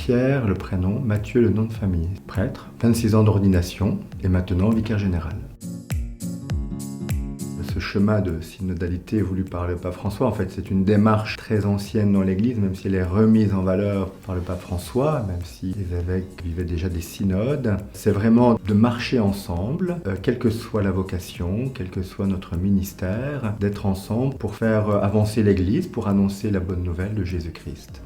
Pierre, le prénom, Mathieu, le nom de famille. Prêtre, 26 ans d'ordination et maintenant vicaire général. Ce chemin de synodalité voulu par le pape François, en fait, c'est une démarche très ancienne dans l'Église, même si elle est remise en valeur par le pape François, même si les évêques vivaient déjà des synodes. C'est vraiment de marcher ensemble, quelle que soit la vocation, quel que soit notre ministère, d'être ensemble pour faire avancer l'Église, pour annoncer la bonne nouvelle de Jésus-Christ.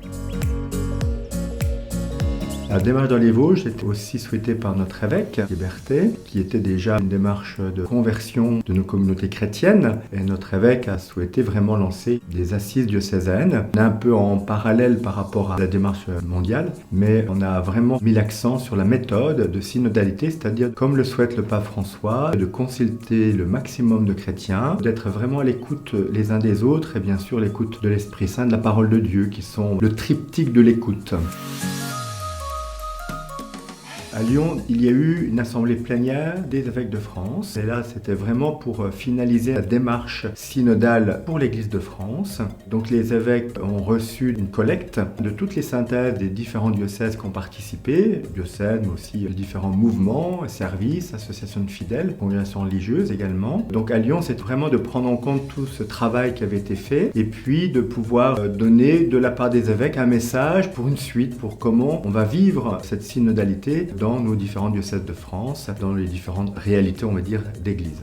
La démarche dans les Vosges était aussi souhaitée par notre évêque, Liberté, qui était déjà une démarche de conversion de nos communautés chrétiennes. Et notre évêque a souhaité vraiment lancer des assises diocésaines, un peu en parallèle par rapport à la démarche mondiale, mais on a vraiment mis l'accent sur la méthode de synodalité, c'est-à-dire, comme le souhaite le pape François, de consulter le maximum de chrétiens, d'être vraiment à l'écoute les uns des autres et bien sûr l'écoute de l'Esprit Saint, de la parole de Dieu, qui sont le triptyque de l'écoute. À Lyon, il y a eu une assemblée plénière des évêques de France. Et là, c'était vraiment pour finaliser la démarche synodale pour l'Église de France. Donc les évêques ont reçu une collecte de toutes les synthèses des différents diocèses qui ont participé, diocèses, mais aussi différents mouvements, services, associations de fidèles, congrégations religieuses également. Donc à Lyon, c'est vraiment de prendre en compte tout ce travail qui avait été fait et puis de pouvoir donner de la part des évêques un message pour une suite, pour comment on va vivre cette synodalité dans nos différents diocèses de France, dans les différentes réalités, on va dire, d'Église.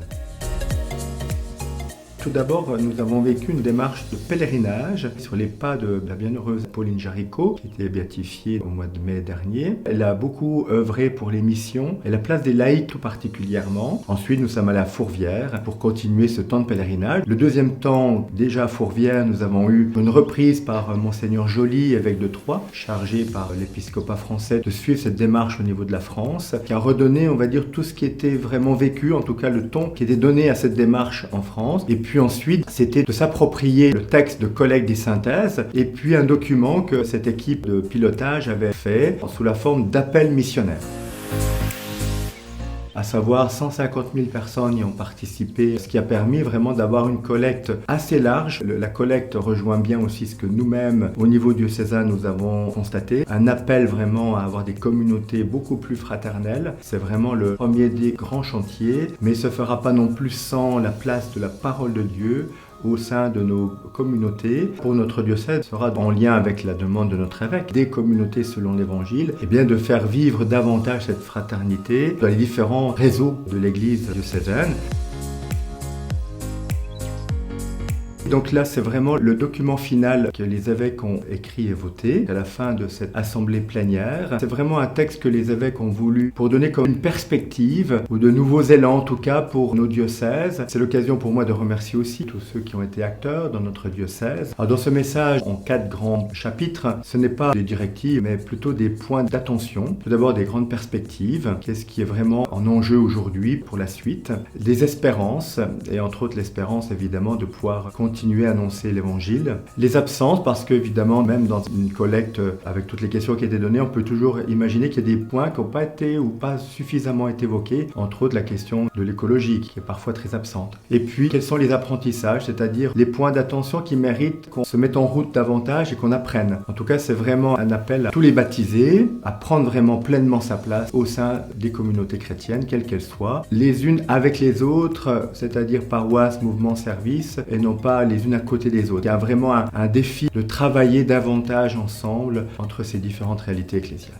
Tout d'abord, nous avons vécu une démarche de pèlerinage sur les pas de la bienheureuse Pauline Jaricot, qui était béatifiée au mois de mai dernier. Elle a beaucoup œuvré pour les missions et la place des laïcs tout particulièrement. Ensuite, nous sommes allés à Fourvière pour continuer ce temps de pèlerinage. Le deuxième temps, déjà à Fourvière, nous avons eu une reprise par Monseigneur Joly, évêque de Troyes, chargé par l'épiscopat français de suivre cette démarche au niveau de la France, qui a redonné, on va dire, tout ce qui était vraiment vécu, en tout cas le ton qui était donné à cette démarche en France. Et puis ensuite, c'était de s'approprier le texte de collecte des synthèses et puis un document que cette équipe de pilotage avait fait sous la forme d'appel missionnaire. À savoir 150 000 personnes y ont participé, ce qui a permis vraiment d'avoir une collecte assez large. La collecte rejoint bien aussi ce que nous-mêmes, au niveau diocésain, nous avons constaté. Un appel vraiment à avoir des communautés beaucoup plus fraternelles. C'est vraiment le premier des grands chantiers, mais il ne se fera pas non plus sans la place de la parole de Dieu au sein de nos communautés. Pour notre diocèse, sera en lien avec la demande de notre évêque, des communautés selon l'Évangile, et bien de faire vivre davantage cette fraternité dans les différents réseaux de l'Église diocésaine. Donc là, c'est vraiment le document final que les évêques ont écrit et voté à la fin de cette assemblée plénière. C'est vraiment un texte que les évêques ont voulu pour donner comme une perspective ou de nouveaux élans en tout cas pour nos diocèses. C'est l'occasion pour moi de remercier aussi tous ceux qui ont été acteurs dans notre diocèse. Alors dans ce message, en 4 grands chapitres, ce n'est pas des directives mais plutôt des points d'attention. Tout d'abord des grandes perspectives, qu'est-ce qui est vraiment en enjeu aujourd'hui pour la suite, des espérances et entre autres l'espérance évidemment de pouvoir continuer à annoncer l'évangile. Les absences, parce qu'évidemment, même dans une collecte avec toutes les questions qui étaient données, on peut toujours imaginer qu'il y a des points qui n'ont pas été ou pas suffisamment été évoqués, entre autres la question de l'écologie, qui est parfois très absente. Et puis, quels sont les apprentissages, c'est-à-dire les points d'attention qui méritent qu'on se mette en route davantage et qu'on apprenne. En tout cas, c'est vraiment un appel à tous les baptisés, à prendre vraiment pleinement sa place au sein des communautés chrétiennes, quelles qu'elles soient, les unes avec les autres, c'est-à-dire paroisse, mouvement, service, et non pas les unes à côté des autres. Il y a vraiment un défi de travailler davantage ensemble entre ces différentes réalités ecclésiales.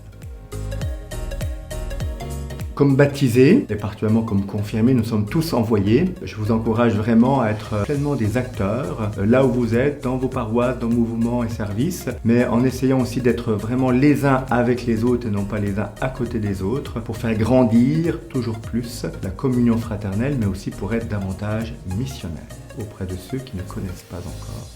Comme baptisés, et particulièrement comme confirmés, nous sommes tous envoyés. Je vous encourage vraiment à être pleinement des acteurs, là où vous êtes, dans vos paroisses, dans mouvements et services, mais en essayant aussi d'être vraiment les uns avec les autres et non pas les uns à côté des autres, pour faire grandir toujours plus la communion fraternelle, mais aussi pour être davantage missionnaires auprès de ceux qui ne connaissent pas encore